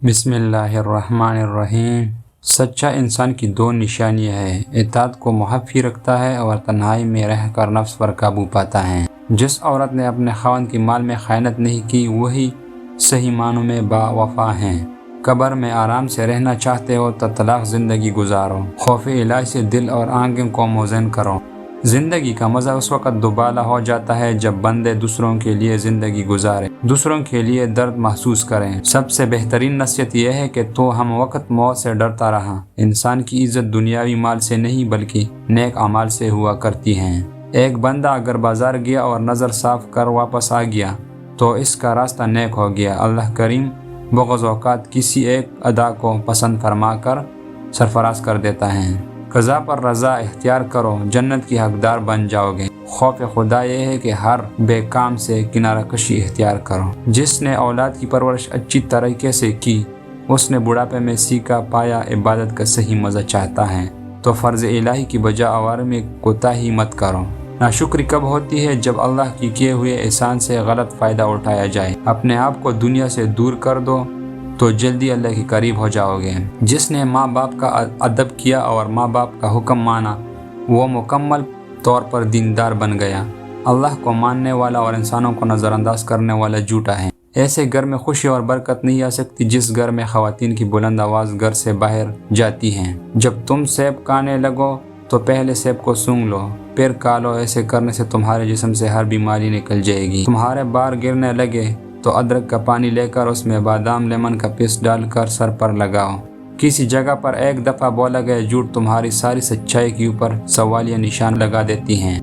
بسم اللہ الرحمن الرحیم۔ سچا انسان کی دو نشانیاں ہیں، اطاعت کو محفی رکھتا ہے اور تنہائی میں رہ کر نفس پر قابو پاتا ہے۔ جس عورت نے اپنے خاوند کی مال میں خیانت نہیں کی وہی صحیح معنوں میں با وفا ہیں۔ قبر میں آرام سے رہنا چاہتے ہو تو طلاق زندگی گزارو، خوف الہی سے دل اور آنکھیں کو موزن کرو۔ زندگی کا مزہ اس وقت دوبالا ہو جاتا ہے جب بندے دوسروں کے لیے زندگی گزارے، دوسروں کے لیے درد محسوس کریں۔ سب سے بہترین نصیحت یہ ہے کہ تو ہم وقت موت سے ڈرتا رہا۔ انسان کی عزت دنیاوی مال سے نہیں بلکہ نیک اعمال سے ہوا کرتی ہے۔ ایک بندہ اگر بازار گیا اور نظر صاف کر واپس آ گیا تو اس کا راستہ نیک ہو گیا۔ اللہ کریم بعض اوقات کسی ایک ادا کو پسند فرما کر سرفراز کر دیتا ہے۔ قضا پر رضا اختیار کرو، جنت کی حقدار بن جاؤ گے۔ خوف خدا یہ ہے کہ ہر بے کام سے کنارہ کشی اختیار کرو۔ جس نے اولاد کی پرورش اچھی طریقے سے کی اس نے بڑھاپے میں سیکھا پایا عبادت کا صحیح مزہ چاہتا ہے تو فرض الہی کی بجا آوار میں کوتاہی مت کرو۔ ناشکری کب ہوتی ہے؟ جب اللہ کی کیے ہوئے احسان سے غلط فائدہ اٹھایا جائے۔ اپنے آپ کو دنیا سے دور کر دو تو جلدی اللہ کے قریب ہو جاؤ گے۔ جس نے ماں باپ کا ادب کیا اور ماں باپ کا حکم مانا وہ مکمل طور پر دیندار بن گیا۔ اللہ کو ماننے والا اور انسانوں کو نظر انداز کرنے والا جھوٹا ہے۔ ایسے گھر میں خوشی اور برکت نہیں آ سکتی جس گھر میں خواتین کی بلند آواز گھر سے باہر جاتی ہیں۔ جب تم سیب کھانے لگو تو پہلے سیب کو سونگھ لو پھر کھا لو۔ ایسے کرنے سے تمہارے جسم سے ہر بیماری نکل جائے گی۔ تمہارے بار گرنے لگے تو ادرک کا پانی لے کر اس میں بادام لیمن کا پیسٹ ڈال کر سر پر لگاؤ۔ کسی جگہ پر ایک دفعہ بولا گیا جھوٹ تمہاری ساری سچائی کے اوپر سوالیہ نشان لگا دیتی ہیں۔